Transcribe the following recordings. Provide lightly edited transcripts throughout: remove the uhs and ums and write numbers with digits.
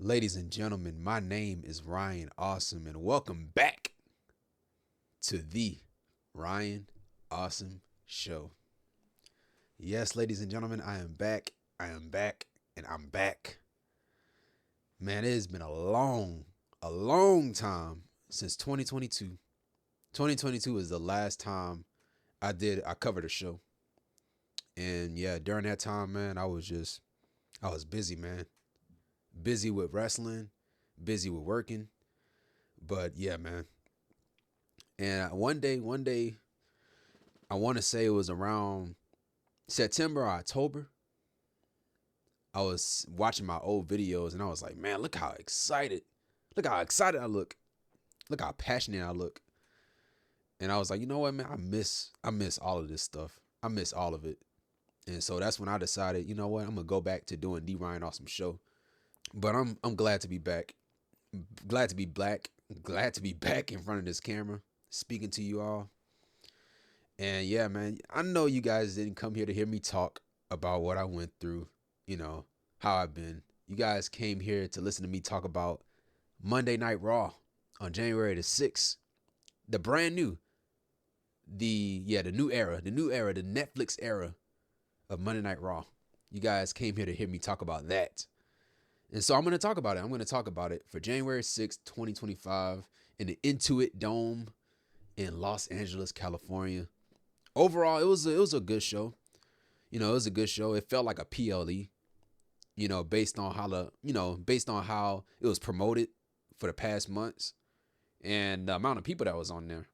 Ladies and gentlemen, my name is Ryan Awesome, and welcome back to the Ryan Awesome Show. Yes, ladies and gentlemen, I am back. I am back, and I'm back. Man, it has been a long time since 2022. 2022 is the last time I covered a show. And yeah, during that time, man, I was busy, man. Busy with wrestling, busy with working. But yeah, man. And one day, I want to say it was around September or October. I was watching my old videos and I was like, man, look how excited I look how passionate I look. And I was like, you know what, man, I miss all of this stuff. I miss all of it. And so that's when I decided, you know what, I'm gonna go back to doing the Ryan Awesome Show. But I'm glad to be back. Glad to be black. Glad to be back in front of this camera, speaking to you all. And yeah, man, I know you guys didn't come here to hear me talk about what I went through, how I've been. You guys came here to listen to me talk about Monday Night Raw on January the 6th. The brand new, the new era, the Netflix era of Monday Night Raw. You guys came here to hear me talk about that. And so I'm going to talk about it. I'm going to talk about it for January 6th, 2025 in the Intuit Dome in Los Angeles, California. Overall, it was a good show. It was a good show. It felt like a PLE, based on how it was promoted for the past months and the amount of people that was on there.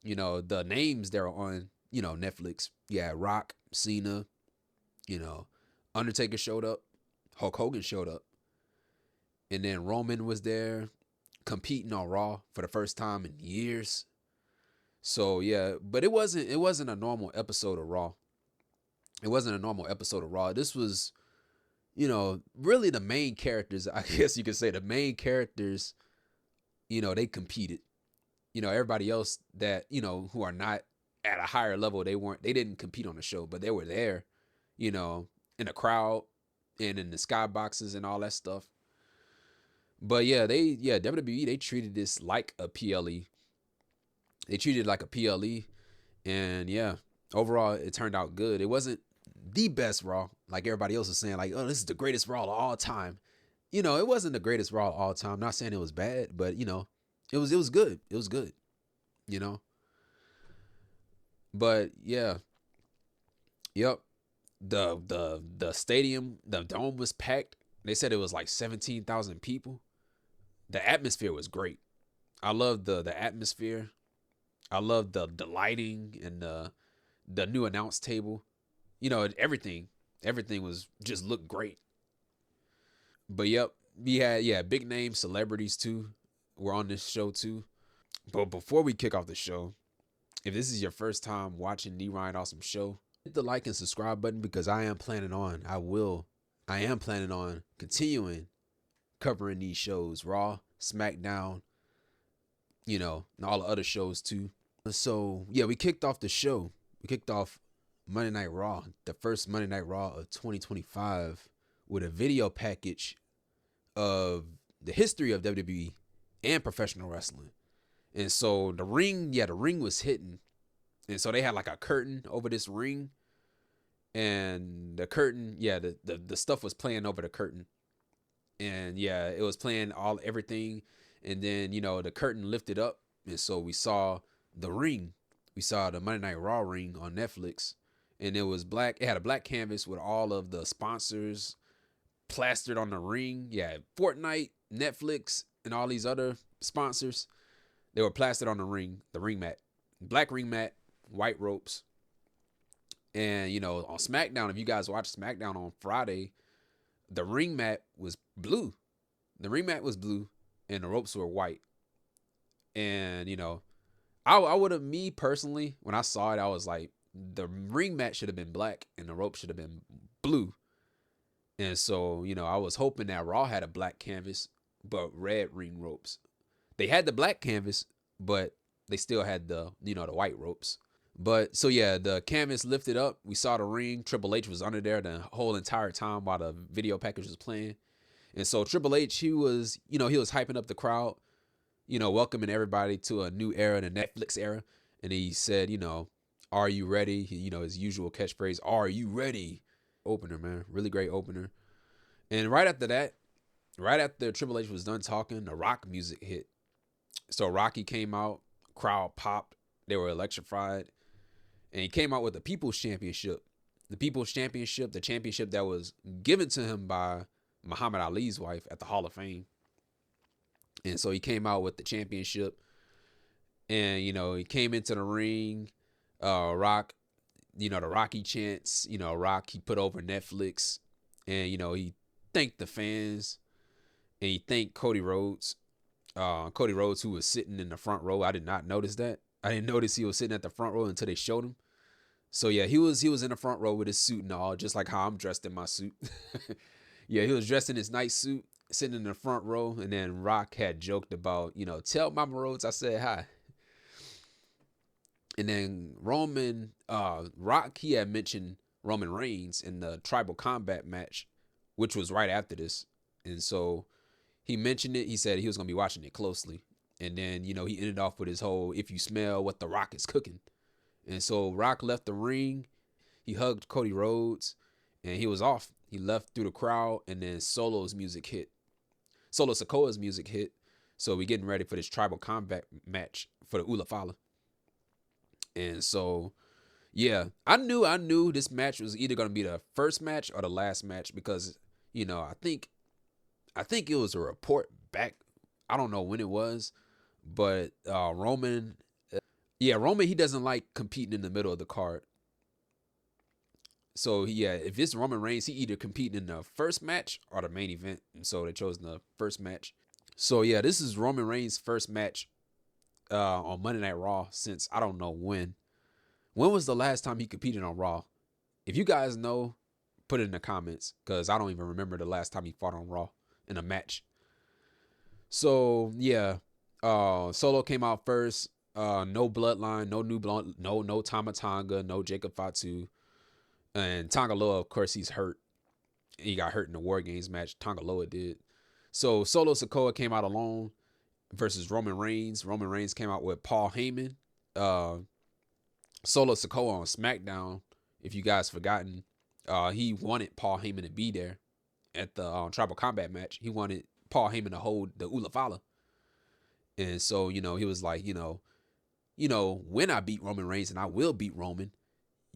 The names that are on, Netflix. Yeah, Rock, Cena, you know, Undertaker showed up, Hulk Hogan showed up, and then Roman was there competing on Raw for the first time in years. So yeah, but it wasn't a normal episode of Raw. It wasn't a normal episode of Raw. This was, really the main characters. I guess you could say the main characters. They competed. Everybody else that who are not at a higher level, they didn't compete on the show, but they were there. In the crowd and in the skyboxes and all that stuff. But yeah, WWE, they treated this like a PLE. They treated it like a PLE. And yeah, overall, it turned out good. It wasn't the best Raw, like everybody else is saying, like, oh, this is the greatest Raw of all time. It wasn't the greatest Raw of all time. Not saying it was bad, but it was good. It was good, you know. But yeah, yep. The stadium, the dome was packed. They said it was like 17,000 people. The atmosphere was great. I love the atmosphere. I love the lighting and the new announce table. Everything was just looked great. But yep, we had big name celebrities too were on this show too. But before we kick off the show, if this is your first time watching the Ryan Awesome Show, hit the like and subscribe button because I am planning on continuing covering these shows, Raw, SmackDown, and all the other shows too. So yeah, we kicked off the show. We kicked off Monday Night Raw, the first Monday Night Raw of 2025, with a video package of the history of WWE and professional wrestling. And so the ring was hidden. And so they had like a curtain over this ring. And the curtain, the stuff was playing over the curtain. And yeah, it was playing everything. And then, the curtain lifted up. And so we saw the ring. We saw the Monday Night Raw ring on Netflix. And it was black. It had a black canvas with all of the sponsors plastered on the ring. Yeah, Fortnite, Netflix, and all these other sponsors. They were plastered on the ring mat. Black ring mat, white ropes. And, on SmackDown, if you guys watched SmackDown on Friday, the ring mat was blue. The ring mat was blue and the ropes were white. And, I would have, me personally, when I saw it, I was like, the ring mat should have been black and the rope should have been blue. And so, I was hoping that Raw had a black canvas, but red ring ropes. They had the black canvas, but they still had the white ropes. But so yeah, the canvas lifted up. We saw the ring. Triple H was under there the whole entire time while the video package was playing. And so Triple H, he was hyping up the crowd, welcoming everybody to a new era, the Netflix era. And he said, are you ready? His usual catchphrase, are you ready? Opener, man. Really great opener. And right after Triple H was done talking, the Rock music hit. So Rocky came out, crowd popped, they were electrified. And he came out with the People's Championship. The People's Championship, the championship that was given to him by Muhammad Ali's wife at the Hall of Fame. And so he came out with the championship. And, he came into the ring. Rock, the Rocky chants, Rock, he put over Netflix. And, he thanked the fans. And he thanked Cody Rhodes. Cody Rhodes, who was sitting in the front row. I did not notice that. I didn't notice he was sitting at the front row until they showed him. So yeah, he was in the front row with his suit and all, just like how I'm dressed in my suit. Yeah, he was dressed in his nice suit, sitting in the front row, and then Rock had joked about, tell Mama Rhodes I said hi. And then Rock, he had mentioned Roman Reigns in the Tribal Combat match, which was right after this. And so he mentioned it. He said he was going to be watching it closely. And then, he ended off with his whole, if you smell what the Rock is cooking. And so Rock left the ring. He hugged Cody Rhodes, and he was off. He left through the crowd, and then Solo's music hit. Sikoa's music hit. So we're getting ready for this Tribal Combat match for the Ula Fala. And so, yeah, I knew this match was either going to be the first match or the last match because, I think it was a report back. I don't know when it was, but Roman, he doesn't like competing in the middle of the card. So, yeah, if it's Roman Reigns, he either competing in the first match or the main event. And so they chose the first match. So, yeah, this is Roman Reigns' first match on Monday Night Raw since I don't know when. When was the last time he competed on Raw? If you guys know, put it in the comments because I don't even remember the last time he fought on Raw in a match. So, yeah, Solo came out first. No Bloodline, no Tama Tonga, no Jacob Fatu. And Tonga Loa, of course, he's hurt. He got hurt in the War Games match. Tonga Loa did. So Solo Sikoa came out alone versus Roman Reigns. Roman Reigns came out with Paul Heyman. Solo Sikoa on SmackDown, if you guys forgotten, he wanted Paul Heyman to be there at the Tribal Combat match. He wanted Paul Heyman to hold the Ula Fala. And so, he was like, when I beat Roman Reigns, and I will beat Roman,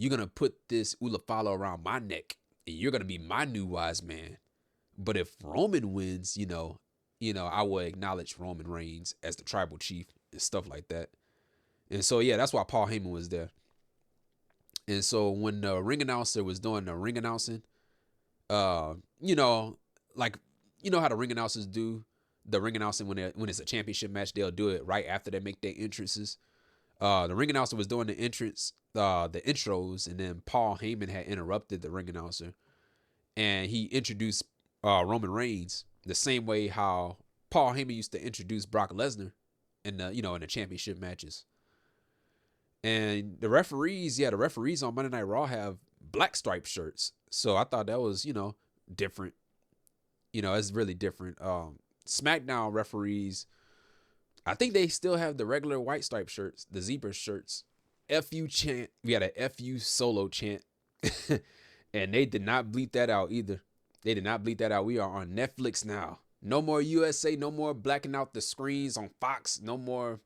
you're going to put this Ula Fala around my neck, and you're going to be my new wise man. But if Roman wins, I will acknowledge Roman Reigns as the tribal chief and stuff like that. And so, yeah, that's why Paul Heyman was there. And so when the ring announcer was doing the ring announcing, how the ring announcers do the ring announcing when it's a championship match, they'll do it right after they make their entrances. The ring announcer was doing the intros, and then Paul Heyman had interrupted the ring announcer, and he introduced Roman Reigns the same way how Paul Heyman used to introduce Brock Lesnar in the championship matches. And the referees on Monday Night Raw have black striped shirts, so I thought that was different. It's really different. SmackDown referees, I think they still have the regular white striped shirts, the zebra shirts. FU chant. We had a FU Solo chant. And they did not bleep that out either. They did not bleep that out. We are on Netflix now. No more USA. No more blacking out the screens on Fox. No more,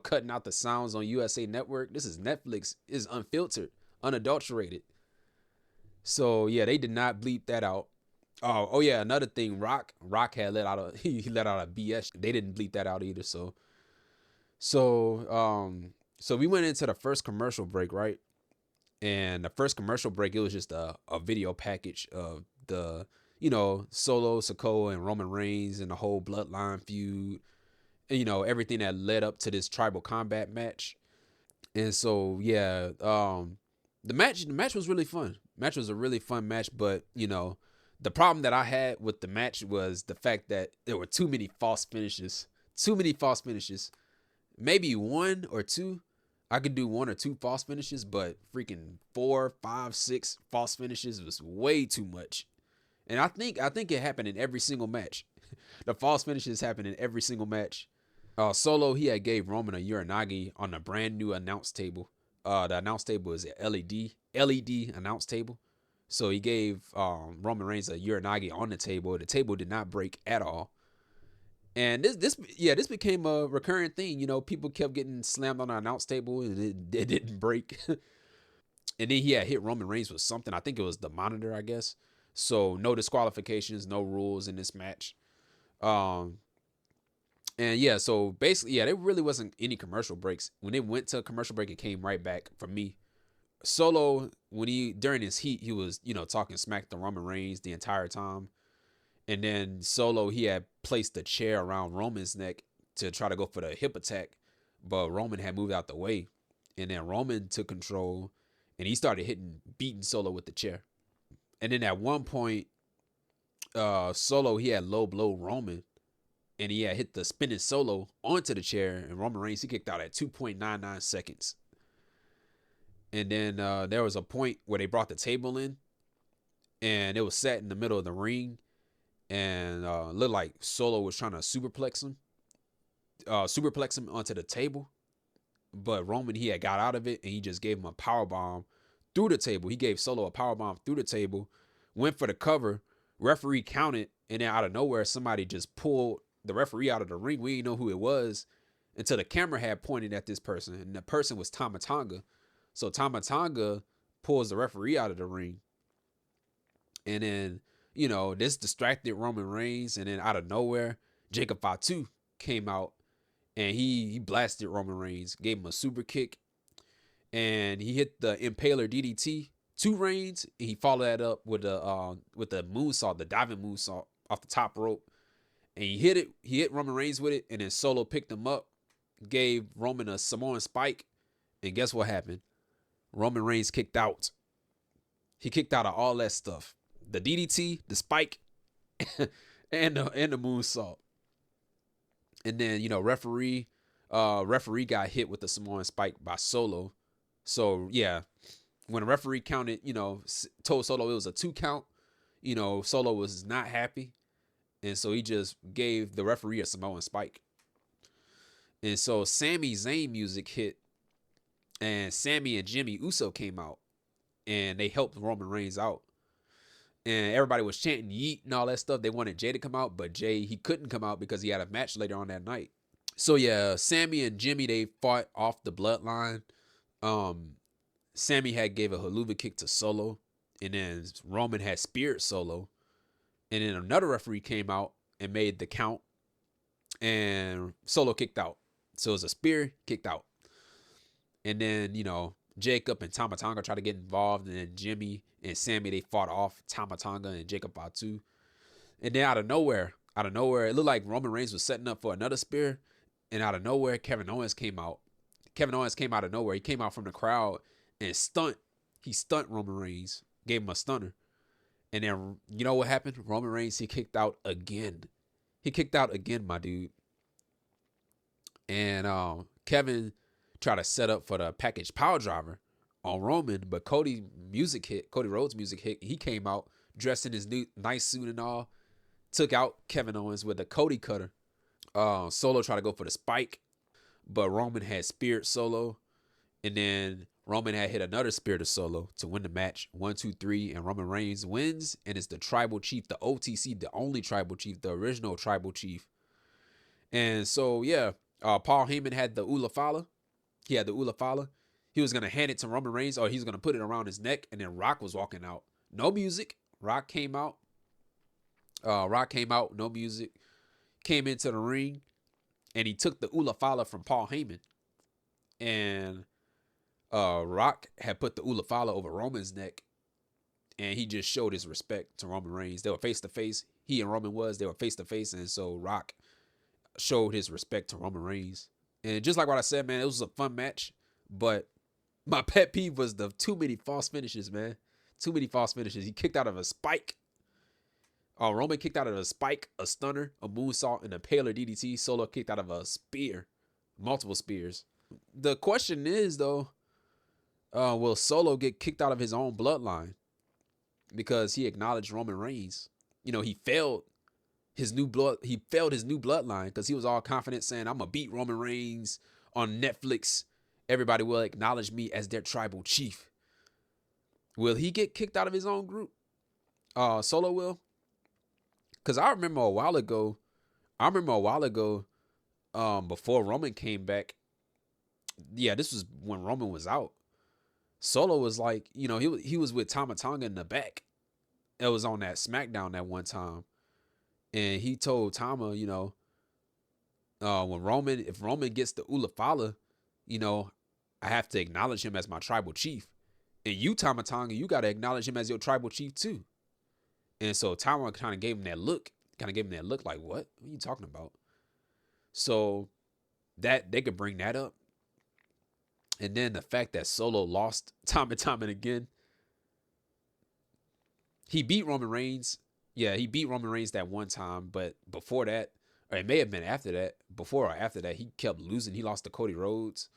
cutting out the sounds on USA Network. This is Netflix. It's unfiltered, unadulterated. So, yeah, they did not bleep that out. Oh yeah, another thing, Rock had let out a BS. They didn't bleep that out either. So we went into the first commercial break, right? And the first commercial break, it was just a video package of the, Solo, Sikoa, and Roman Reigns and the whole Bloodline feud, and, everything that led up to this Tribal Combat match. And so, yeah, the match was really fun. Match was a really fun match, but, the problem that I had with the match was the fact that there were too many false finishes. Maybe one or two. I could do one or two false finishes, but freaking 4, 5, 6 false finishes was way too much. And I think it happened in every single match. The false finishes happen in every single match. Solo, he had gave Roman a Uranagi on a brand new announce table. The announce table is a LED announce table. So he gave Roman Reigns a Uranagi on the table. The table did not break at all. And this became a recurring thing. You know, people kept getting slammed on the announce table and it didn't break. And then he had hit Roman Reigns with something. I think it was the monitor, I guess. So no disqualifications, no rules in this match. And yeah, so basically, yeah, there really wasn't any commercial breaks. When it went to a commercial break, it came right back for me. Solo, during his heat, he was, talking smack to Roman Reigns the entire time. And then Solo, he had placed the chair around Roman's neck to try to go for the hip attack. But Roman had moved out the way. And then Roman took control and he started beating Solo with the chair. And then at one point, Solo, he had low blow Roman. And he had hit the spinning Solo onto the chair. And Roman Reigns, he kicked out at 2.99 seconds. And then there was a point where they brought the table in. And it was set in the middle of the ring. And looked like Solo was trying to superplex him onto the table. But Roman, he had got out of it. And he just gave him a powerbomb through the table. He gave Solo a powerbomb through the table. Went for the cover. Referee counted. And then out of nowhere, somebody just pulled the referee out of the ring. We didn't know who it was until the camera had pointed at this person. And the person was Tama Tonga. So Tama Tonga pulls the referee out of the ring. And then, this distracted Roman Reigns. And then out of nowhere, Jacob Fatu came out. And he blasted Roman Reigns. Gave him a super kick. And he hit the Impaler DDT to Reigns. And he followed that up with the moonsault, the diving moonsault off the top rope. And he hit Roman Reigns with it, and then Solo picked him up, gave Roman a Samoan spike, and guess what happened? Roman Reigns kicked out. He kicked out of all that stuff. The DDT, the spike, and the moonsault. And then, referee got hit with the Samoan spike by Solo. So, yeah, when the referee counted, told Solo it was a 2 count, Solo was not happy. And so he just gave the referee a Samoan spike. And so Sami Zayn music hit. And Sami and Jey Uso came out. And they helped Roman Reigns out. And everybody was chanting yeet and all that stuff. They wanted Jey to come out. But Jey, he couldn't come out because he had a match later on that night. So yeah, Sami and Jey, they fought off the bloodline. Sami had gave a haluva kick to Solo. And then Roman had speared Solo. And then another referee came out and made the count. And Solo kicked out. So it was a spear, kicked out. And then, Jacob and Tama Tonga tried to get involved. And then Jimmy and Sami, they fought off Tama Tonga and Jacob Fatu. And then out of nowhere, it looked like Roman Reigns was setting up for another spear. And out of nowhere, Kevin Owens came out. Kevin Owens came out of nowhere. He came out from the crowd and he stunned Roman Reigns. Gave him a stunner. And then, you know what happened? Roman Reigns, he kicked out again. He kicked out again, my dude. And Kevin tried to set up for the package power driver on Roman, but Cody Rhodes' music hit. He came out dressed in his new nice suit and all. Took out Kevin Owens with a Cody cutter. Solo tried to go for the spike, but Roman had speared Solo. And then Roman had hit another spear to Solo to win the match. 1, 2, 3, and Roman Reigns wins. And it's the tribal chief, the OTC, the only tribal chief, the original tribal chief. And so, yeah, Paul Heyman had the Ulafala. He had the Ulafala. He was going to hand it to Roman Reigns, or he was going to put it around his neck. And then Rock was walking out. No music. Rock came out. No music. Came into the ring. And he took the Ulafala from Paul Heyman. And Rock had put the Ulafala over Roman's neck, and he just showed his respect to Roman Reigns. They were face to face. He and Roman they were face to face, and so Rock showed his respect to Roman Reigns. And just like what I said, man, it was a fun match, but my pet peeve was the too many false finishes, man. Too many false finishes. He kicked out of a spike. Roman kicked out of a spike, a stunner, a moonsault, and a Paler DDT. Solo kicked out of a spear, multiple spears. The question is, though, will Solo get kicked out of his own bloodline? Because he acknowledged Roman Reigns. He failed his new blood. He failed his new bloodline because he was all confident saying, "I'm gonna beat Roman Reigns on Netflix. Everybody will acknowledge me as their tribal chief." Will he get kicked out of his own group? Solo will. Because I remember a while ago. Before Roman came back. Yeah, this was when Roman was out. Solo was like, he was with Tama Tonga in the back. It was on that SmackDown that one time. And he told Tama, if Roman gets the Ulafala, I have to acknowledge him as my tribal chief. And you, Tama Tonga, you got to acknowledge him as your tribal chief too. And so Tama kind of gave him that look. Like, what are you talking about? So that they could bring that up. And then the fact that Solo lost time and time and again. He beat Roman Reigns. Yeah, he beat Roman Reigns that one time. But before that, or it may have been after that, before or after that, he kept losing. He lost to Cody Rhodes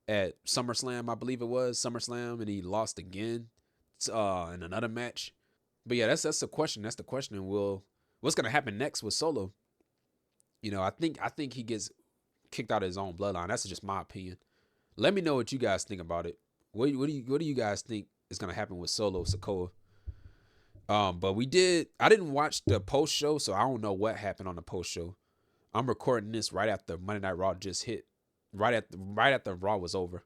at SummerSlam, I believe it was. SummerSlam, and he lost again in another match. But yeah, that's the question. That's the question. What's going to happen next with Solo? I think he gets kicked out of his own bloodline. That's just my opinion. Let me know what you guys think about it. What do you guys think is going to happen with Solo Sikoa? But I didn't watch the post show, so I don't know what happened on the post show. I'm recording this right after Monday Night Raw just hit, right after Raw was over.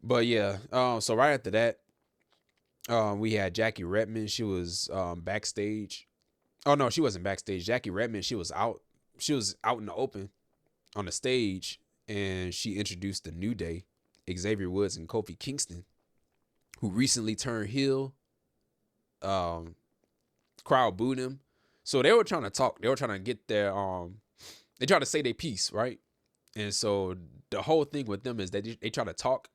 But yeah, so right after that, we had Jackie Redmond. She was backstage. Oh no, she wasn't backstage. Jackie Redmond, she was out. She was out in the open on the stage, and she introduced the New Day, Xavier Woods and Kofi Kingston, who recently turned heel. Crowd booed him. So they were trying to talk. They were trying to get their they tried to say their piece, right? And so the whole thing with them is that they try to talk.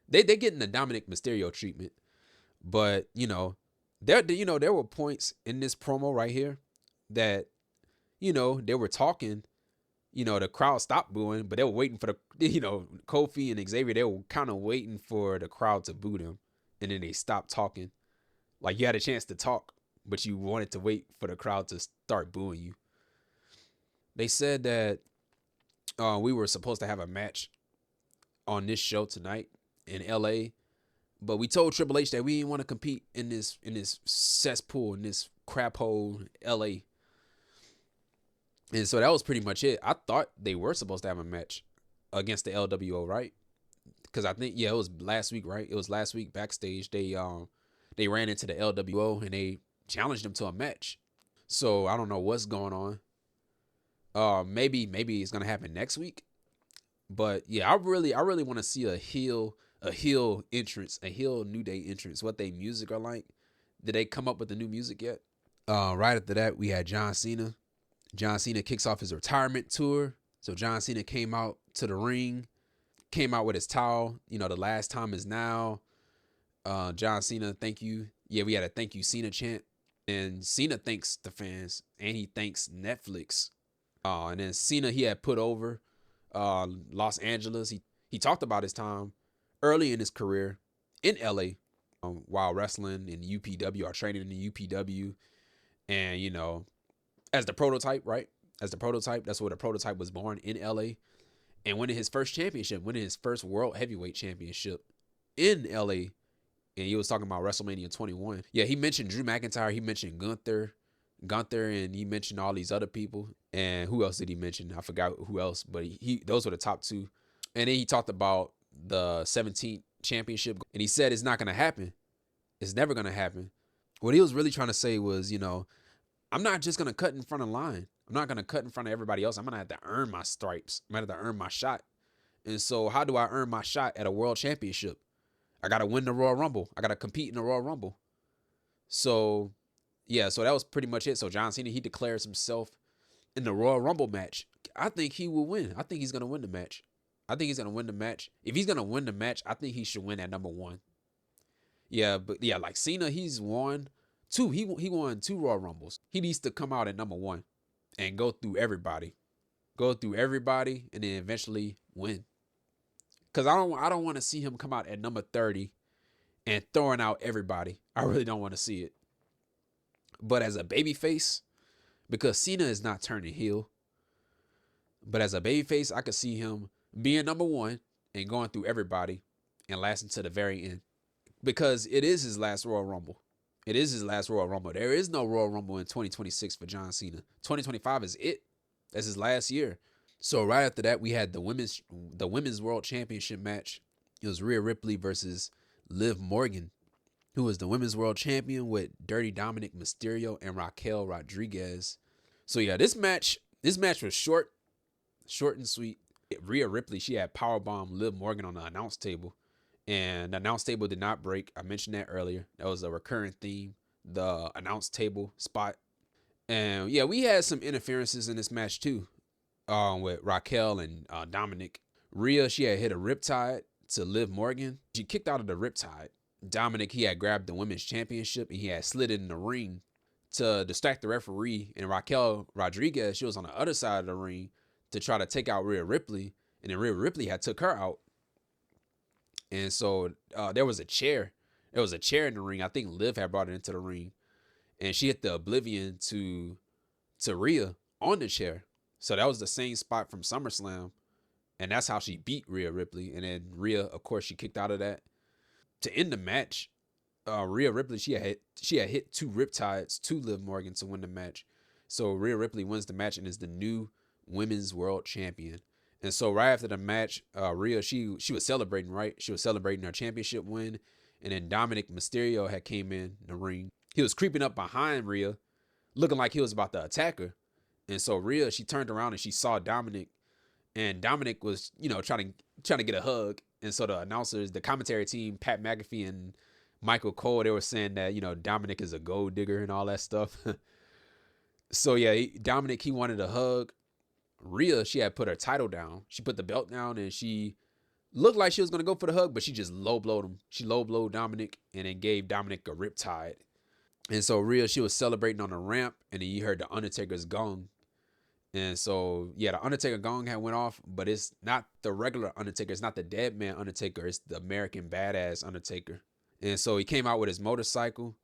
They getting the Dominic Mysterio treatment. But, there were points in this promo right here that, they were talking, the crowd stopped booing, but they were waiting for Kofi and Xavier, they were kind of waiting for the crowd to boo them. And then they stopped talking. Like you had a chance to talk, but you wanted to wait for the crowd to start booing you. They said that we were supposed to have a match on this show tonight in LA. But we told Triple H that we didn't want to compete in this cesspool, in this crap hole, LA. And so that was pretty much it. I thought they were supposed to have a match against the LWO, right? Because I think, it was last week, right? It was last week backstage. They ran into the LWO and they challenged them to a match. So I don't know what's going on. Maybe it's gonna happen next week. But yeah, I really want to see a heel entrance, a heel New Day entrance. What they music are like. Did they come up with the new music yet? Right after that, we had John Cena. John Cena kicks off his retirement tour. So John Cena came out to the ring, came out with his towel. The last time is now. John Cena, thank you. Yeah, we had a thank you Cena chant. And Cena thanks the fans and he thanks Netflix. And then Cena, he had put over Los Angeles. He talked about his time early in his career in LA while wrestling in UPW or training in the UPW. And, as the prototype, right? As the prototype, that's where the prototype was born in LA. And winning his first championship, winning his first World Heavyweight Championship in LA. And he was talking about WrestleMania 21. Yeah, he mentioned Drew McIntyre. He mentioned Gunther, and he mentioned all these other people. And who else did he mention? I forgot who else, but those were the top two. And then he talked about the 17th championship. And he said it's not going to happen. It's never going to happen. What he was really trying to say was, I'm not just going to cut in front of line. I'm not going to cut in front of everybody else. I'm going to have to earn my stripes. I'm going to have to earn my shot. And so how do I earn my shot at a world championship? I got to win the Royal Rumble. I got to compete in the Royal Rumble. So, yeah, so that was pretty much it. So John Cena, he declares himself in the Royal Rumble match. I think he will win. I think he's going to win the match. If he's going to win the match, I think he should win at number 1. Yeah, but yeah, like Cena, he's won 2. He won 2 Royal Rumbles. He needs to come out at number 1 and go through everybody. And then eventually win. Because I don't want to see him come out at number 30 and throwing out everybody. I really don't want to see it. But as a babyface, because Cena is not turning heel, but as a babyface, I could see him being number one and going through everybody and lasting to the very end. Because it is his last Royal Rumble. It is his last Royal Rumble. There is no Royal Rumble in 2026 for John Cena. 2025 is it. That's his last year. So right after that, we had the women's World Championship match. It was Rhea Ripley versus Liv Morgan, who was the women's world champion with Dirty Dominic Mysterio and Raquel Rodriguez. So yeah, this match was short and sweet. Rhea Ripley, she had powerbomb Liv Morgan on the announce table, and the announce table did not break. I mentioned that earlier. That was a recurring theme, the announce table spot. And yeah, we had some interferences in this match too, with Raquel and Dominic. Rhea, she had hit a riptide to Liv Morgan. She kicked out of the riptide. Dominic, he had grabbed the women's championship and he had slid it in the ring to distract the referee. And Raquel Rodriguez, she was on the other side of the ring to try to take out Rhea Ripley. And then Rhea Ripley had took her out. And so there was a chair. There was a chair in the ring. I think Liv had brought it into the ring. And she hit the Oblivion to Rhea on the chair. So that was the same spot from SummerSlam. And that's how she beat Rhea Ripley. And then Rhea, of course, she kicked out of that. To end the match, Rhea Ripley, she had hit two riptides to Liv Morgan to win the match. So Rhea Ripley wins the match and is the new women's world champion. And so right after the match, Rhea, she was celebrating, right? She was celebrating her championship win. And then Dominic Mysterio had came in the ring. He was creeping up behind Rhea, looking like he was about to attack her. And so Rhea, she turned around and she saw Dominic. And Dominic was, trying to get a hug. And so the announcers, the commentary team, Pat McAfee and Michael Cole, they were saying that, Dominic is a gold digger and all that stuff. So yeah, Dominic, he wanted a hug. Rhea, she had put her title down. She put the belt down and she looked like she was going to go for the hug, but she just low-blowed him. She low-blowed Dominic and then gave Dominic a riptide. And so Rhea, she was celebrating on the ramp and then you heard the Undertaker's gong. And so, yeah, the Undertaker gong had went off, but it's not the regular Undertaker. It's not the dead man Undertaker. It's the American badass Undertaker. And so he came out with his motorcycle.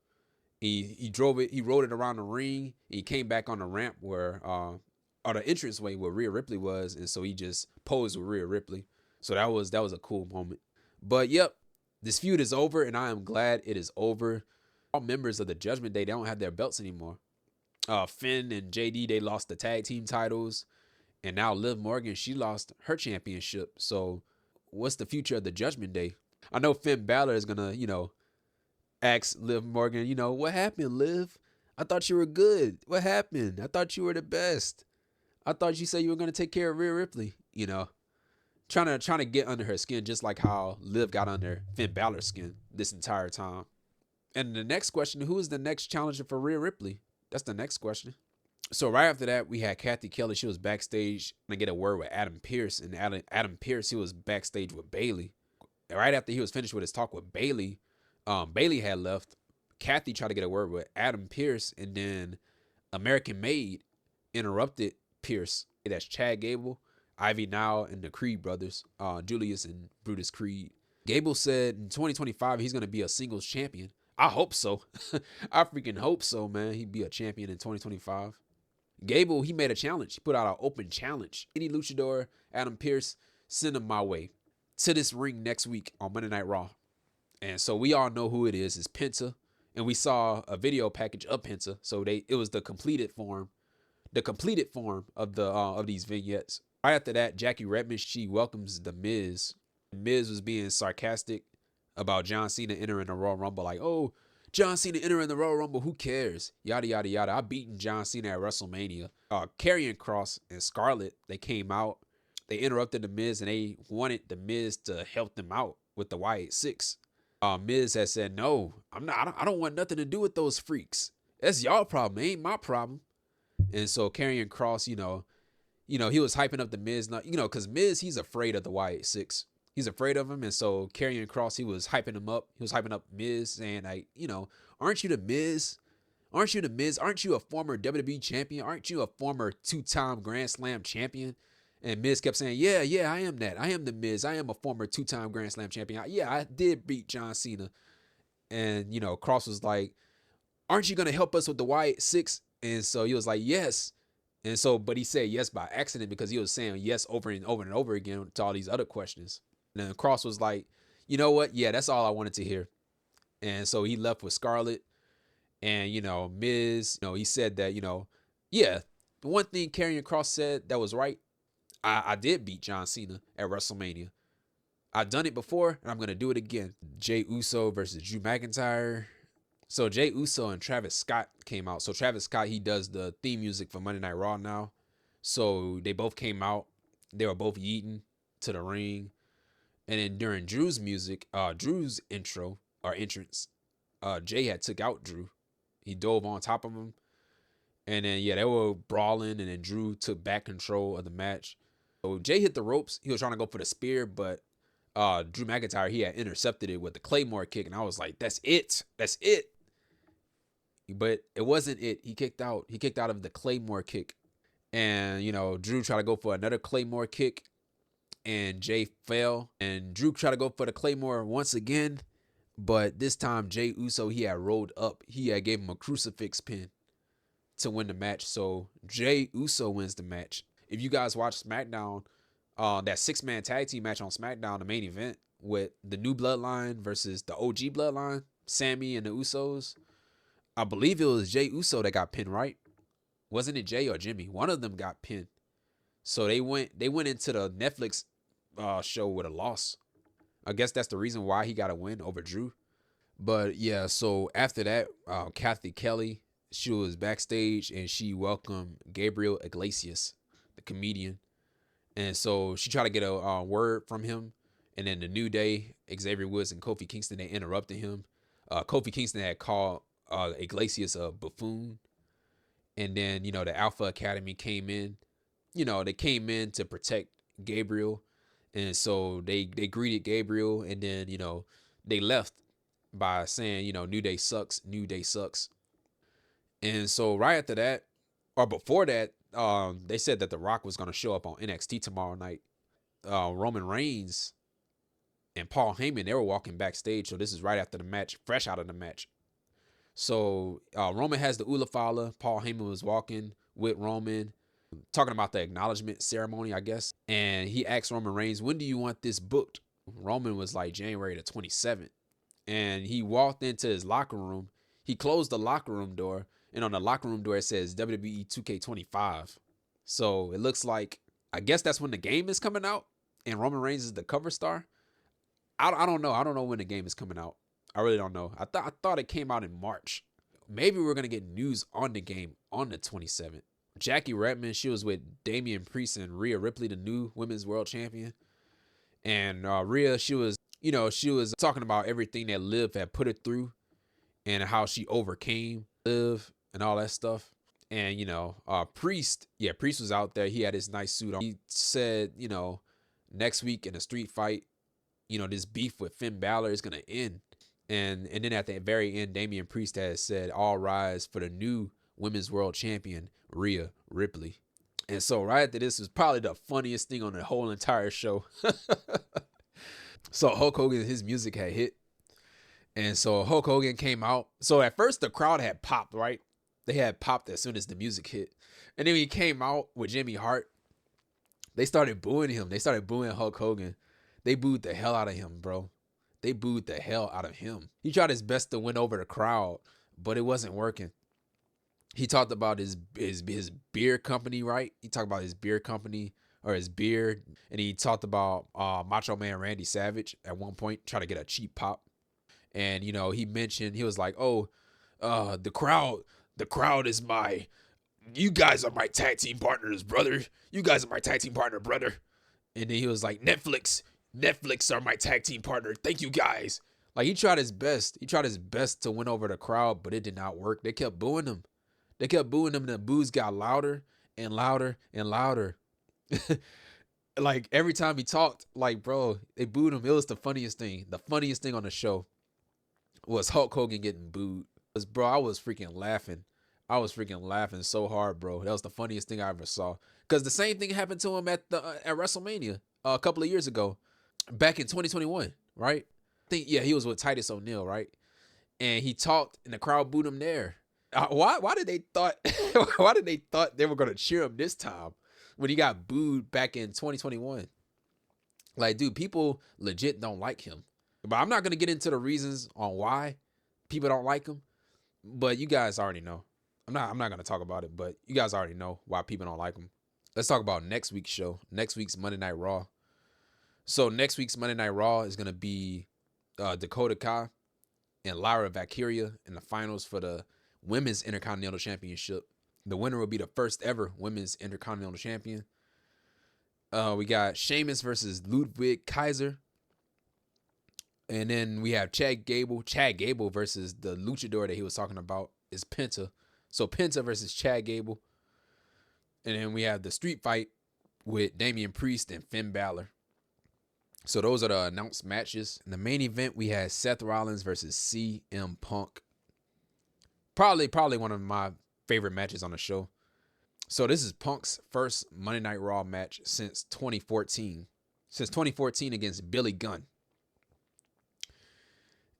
He drove it. He rode it around the ring. He came back on the ramp where, or the entranceway where Rhea Ripley was. And so he just posed with Rhea Ripley. So that was a cool moment. But yep, this feud is over, and I am glad it is over. All members of the Judgment Day, they don't have their belts anymore. Finn and JD, they lost the tag team titles. And now Liv Morgan, she lost her championship. So what's the future of the Judgment Day? I know Finn Balor is going to, ask Liv Morgan, what happened, Liv? I thought you were good. What happened? I thought you were the best. I thought you said you were going to take care of Rhea Ripley, Trying to get under her skin, just like how Liv got under Finn Balor's skin this entire time. And the next question, who is the next challenger for Rhea Ripley? That's the next question. So right after that, we had Kathy Kelly. She was backstage to get a word with Adam Pearce. And Adam Pearce, he was backstage with Bayley. Right after he was finished with his talk with Bayley, Bayley had left. Kathy tried to get a word with Adam Pearce. And then American Made interrupted Pearce. That's Chad Gable, Ivy Nile, and the Creed brothers, Julius and Brutus Creed. Gable said in 2025, he's going to be a singles champion. I hope so. I freaking hope so, man. He'd be a champion in 2025. Gable, he made a challenge. He put out an open challenge. Any luchador, Adam Pearce, send him my way to this ring next week on Monday Night Raw. And so we all know who it is. It's Penta. And we saw a video package of Penta. So it was the completed form of these vignettes. Right after that, Jackie Redmond, she welcomes The Miz. Miz was being sarcastic about John Cena entering the Royal Rumble. Like, oh, John Cena entering the Royal Rumble, who cares? Yada, yada, yada. I beaten John Cena at WrestleMania. Karrion Kross and Scarlett, they came out. They interrupted The Miz, and they wanted The Miz to help them out with the Wyatt Six. Miz has said, no, I don't want nothing to do with those freaks. That's y'all problem. It ain't my problem. And so Karrion Kross, he was hyping up The Miz, because Miz, he's afraid of the Wyatt Six. He's afraid of him. And so Karrion Kross, he was hyping him up. He was hyping up Miz, saying, like, aren't you the Miz? Aren't you the Miz? Aren't you a former WWE champion? Aren't you a former 2-time Grand Slam champion? And Miz kept saying, yeah, I am that. I am the Miz. I am a former 2-time Grand Slam champion. I did beat John Cena. And, Kross was like, aren't you going to help us with the Wyatt Six? And so he was like, yes. And so, but he said yes by accident because he was saying yes over and over and over again to all these other questions. And then Cross was like, you know what? Yeah, that's all I wanted to hear. And so he left with Scarlett. And, Miz, he said that, yeah, the one thing Karrion Kross said that was right, I did beat John Cena at WrestleMania. I've done it before, and I'm going to do it again. Jey Uso versus Drew McIntyre. So Jey Uso and Travis Scott came out. So Travis Scott, he does the theme music for Monday Night Raw now. So they both came out. They were both yeeting to the ring. And then during Drew's intro or entrance, Jey had took out Drew. He dove on top of him. And then, yeah, they were brawling, and then Drew took back control of the match. So Jey hit the ropes. He was trying to go for the spear, but Drew McIntyre, he had intercepted it with the Claymore kick. And I was like, that's it. That's it. But it wasn't it. He kicked out. He kicked out of the Claymore kick. And, Drew tried to go for another Claymore kick. And Jey fell. And Drew tried to go for the Claymore once again. But this time, Jey Uso, he had rolled up. He had gave him a crucifix pin to win the match. So Jey Uso wins the match. If you guys watch SmackDown, that 6-man tag team match on SmackDown, the main event with the new bloodline versus the OG bloodline, Sammy and the Usos, I believe it was Jey Uso that got pinned, right? Wasn't it Jey or Jimmy? One of them got pinned. So they went into the Netflix show with a loss. I guess that's the reason why he got a win over Drew. But yeah, so after that, Kathy Kelly, she was backstage and she welcomed Gabriel Iglesias, the comedian. And so she tried to get a word from him. And then the New Day, Xavier Woods and Kofi Kingston, they interrupted him. Kofi Kingston had called Iglesias a buffoon. And then, the Alpha Academy came in. They came in to protect Gabriel. And so they greeted Gabriel. And then, they left by saying, New Day sucks. New Day sucks. And so right after that, or before that, they said that The Rock was going to show up on NXT tomorrow night. Roman Reigns and Paul Heyman, they were walking backstage. So this is right after the match, fresh out of the match. So Roman has the Ula Fala. Paul Heyman was walking with Roman, talking about the acknowledgement ceremony, I guess. And he asked Roman Reigns, when do you want this booked? Roman was like January the 27th. And he walked into his locker room. He closed the locker room door. And on the locker room door, it says WWE 2K25. So it looks like, I guess that's when the game is coming out. And Roman Reigns is the cover star. I don't know. I don't know when the game is coming out. I really don't know. I thought it came out in March. Maybe we're going to get news on the game on the 27th. Jackie Redmond, she was with Damian Priest and Rhea Ripley, the new women's world champion. And Rhea, she was talking about everything that Liv had put her through and how she overcame Liv and all that stuff. And, Priest was out there. He had his nice suit on. He said, next week in a street fight, this beef with Finn Balor is going to end. And then at the very end, Damian Priest has said, all rise for the new women's world champion, Rhea Ripley. And so right after this was probably the funniest thing on the whole entire show. So Hulk Hogan, his music had hit. And so Hulk Hogan came out. So at first the crowd had popped, right? They had popped as soon as the music hit. And then when he came out with Jimmy Hart, they started booing him. They started booing Hulk Hogan. They booed the hell out of him, bro. They booed the hell out of him. He tried his best to win over the crowd, but it wasn't working. He talked about his beer company, right? He talked about his beer company or his beer. And he talked about Macho Man Randy Savage at one point, trying to get a cheap pop. And, he mentioned, he was like, the crowd is you guys are my tag team partners, brother. You guys are my tag team partner, brother. And then he was like, Netflix are my tag team partner. Thank you guys. Like he tried his best. He tried his best to win over the crowd, but it did not work. They kept booing him. And the boos got louder and louder and louder. Like every time he talked, like, bro, they booed him. It was the funniest thing. The funniest thing on the show was Hulk Hogan getting booed. Bro, I was freaking laughing. I was freaking laughing so hard, bro. That was the funniest thing I ever saw. Because the same thing happened to him at WrestleMania a couple of years ago, back in 2021, right? He was with Titus O'Neil, right? And he talked, and the crowd booed him there. Why did they thought why did they thought they were gonna cheer him this time when he got booed back in 2021? Like, dude, people legit don't like him. But I'm not gonna get into the reasons on why people don't like him. But you guys already know. I'm not gonna talk about it, but you guys already know why people don't like him. Let's talk about next week's show. Next week's Monday Night Raw. So next week's Monday Night Raw is gonna be Dakota Kai and Lyra Valkyria in the finals for the Women's Intercontinental Championship. The winner will be the first ever Women's Intercontinental Champion. We got Sheamus versus Ludwig Kaiser. And then we have Chad Gable. Chad Gable versus the luchador that he was talking about is Penta. So Penta versus Chad Gable. And then we have the street fight with Damian Priest and Finn Balor. So those are the announced matches. In the main event, we had Seth Rollins versus CM Punk. Probably one of my favorite matches on the show. So this is Punk's first Monday Night Raw match since 2014. Since 2014 against Billy Gunn.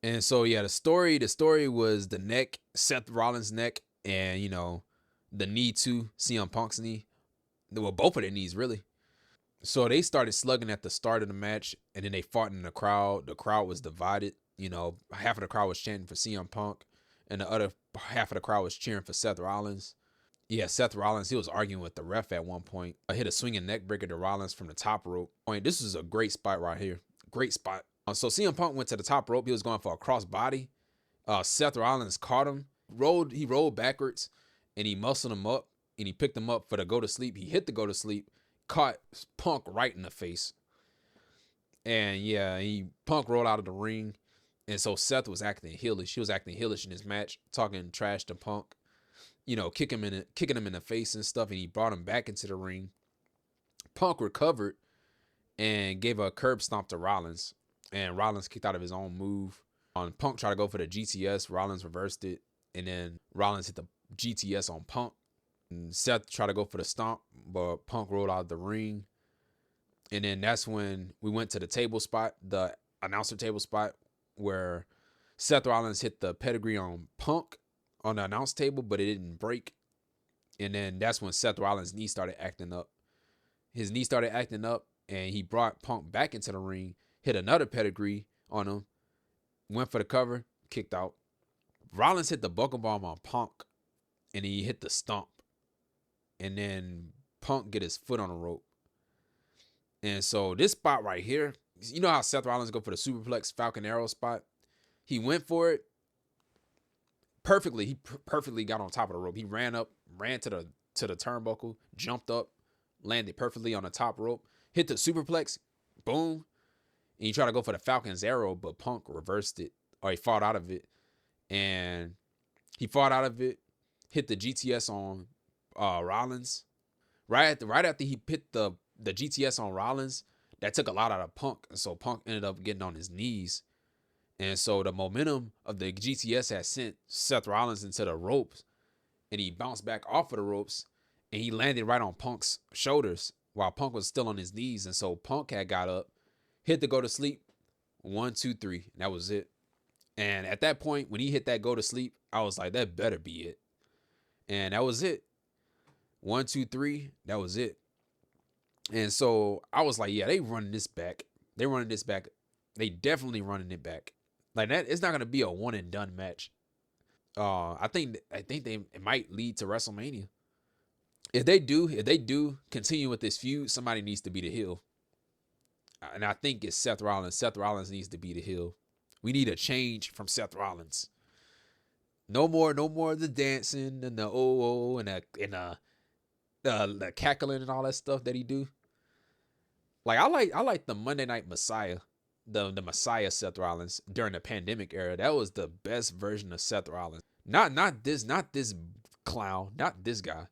And so, yeah, the story was the neck, Seth Rollins' neck, and, the knee to CM Punk's knee. Well, both of their knees, really. So they started slugging at the start of the match, and then they fought in the crowd. The crowd was divided. Half of the crowd was chanting for CM Punk, and the other half of the crowd was cheering for Seth Rollins. Yeah, Seth Rollins, he was arguing with the ref at one point. I hit a swinging neck breaker to Rollins from the top rope. This is a great spot right here. Great spot. So CM Punk went to the top rope. He was going for a cross body. Seth Rollins caught him. He rolled backwards, and he muscled him up, and he picked him up for the go to sleep. He hit the go to sleep, caught Punk right in the face. And yeah, Punk rolled out of the ring. And so Seth was acting heelish. She was acting heelish in this match, talking trash to Punk, kicking him in the face and stuff. And he brought him back into the ring. Punk recovered and gave a curb stomp to Rollins. And Rollins kicked out of his own move. Punk tried to go for the GTS. Rollins reversed it. And then Rollins hit the GTS on Punk. And Seth tried to go for the stomp, but Punk rolled out of the ring. And then that's when we went to the table spot, the announcer table spot, where Seth Rollins hit the pedigree on Punk on the announce table, but it didn't break. And then that's when Seth Rollins' knee started acting up. His knee started acting up, and he brought Punk back into the ring, hit another pedigree on him, went for the cover, kicked out. Rollins hit the buckle bomb on Punk, and he hit the stomp. And then Punk get his foot on the rope. And so this spot right here, you know how Seth Rollins go for the superplex Falcon Arrow spot? He went for it perfectly. He perfectly got on top of the rope. He ran to the turnbuckle, jumped up, landed perfectly on the top rope, hit the superplex, boom. And he tried to go for the Falcon's Arrow, but Punk reversed it, or he fought out of it. And he fought out of it, hit the GTS on Rollins. Right after he hit the GTS on Rollins, that took a lot out of Punk. And so Punk ended up getting on his knees. And so the momentum of the GTS had sent Seth Rollins into the ropes. And he bounced back off of the ropes. And he landed right on Punk's shoulders while Punk was still on his knees. And so Punk had got up, hit the go to sleep. 1, 2, 3. That was it. And at that point, when he hit that go to sleep, I was like, that better be it. And that was it. 1, 2, 3. That was it. And so I was like, yeah, they running this back. They running this back. They definitely running it back. Like that, it's not gonna be a one and done match. I think it might lead to WrestleMania. If they do continue with this feud, somebody needs to be the heel. And I think it's Seth Rollins. Seth Rollins needs to be the heel. We need a change from Seth Rollins. No more of the dancing and the and the cackling and all that stuff that he do. Like I like the Monday Night Messiah, the Messiah Seth Rollins during the pandemic era. That was the best version of Seth Rollins. Not this clown, not this guy,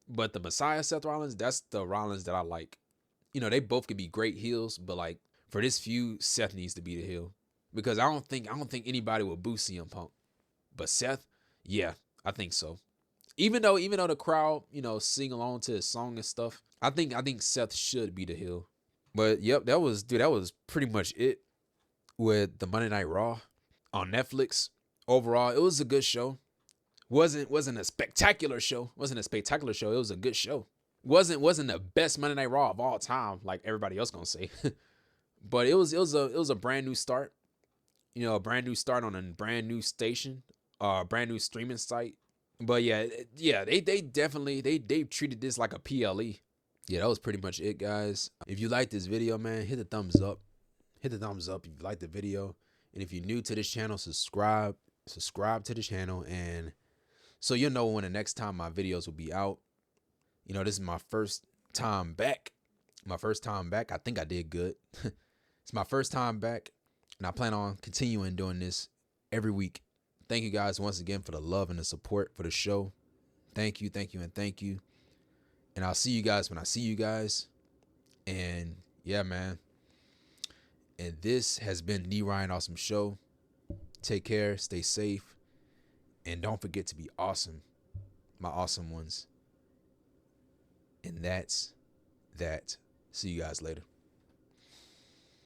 but the Messiah Seth Rollins. That's the Rollins that I like. They both could be great heels, but like for this feud, Seth needs to be the heel because I don't think anybody will boo CM Punk, but Seth, yeah, I think so. Even though the crowd, sing along to his song and stuff, I think Seth should be the heel. But yep, that was pretty much it with the Monday Night Raw on Netflix. Overall, it was a good show. Wasn't a spectacular show. Wasn't a spectacular show. It was a good show. Wasn't the best Monday Night Raw of all time, like everybody else gonna say. But it was a brand new start. You know, a brand new start on a brand new station, brand new streaming site. But yeah, they definitely they treated this like a PLE. Yeah, that was pretty much it, guys. If you like this video, man, hit the thumbs up. Hit the thumbs up if you like the video. And if you're new to this channel, subscribe to the channel, and so you'll know when the next time my videos will be out. You know, this is my first time back. I think I did good. It's my first time back, and I plan on continuing doing this every week. Thank you guys once again for the love and the support for the show. Thank you, and thank you. And I'll see you guys when I see you guys. And yeah, man. And this has been the Ryan Awesome Show. Take care, stay safe, and don't forget to be awesome, my awesome ones. And that's that. See you guys later.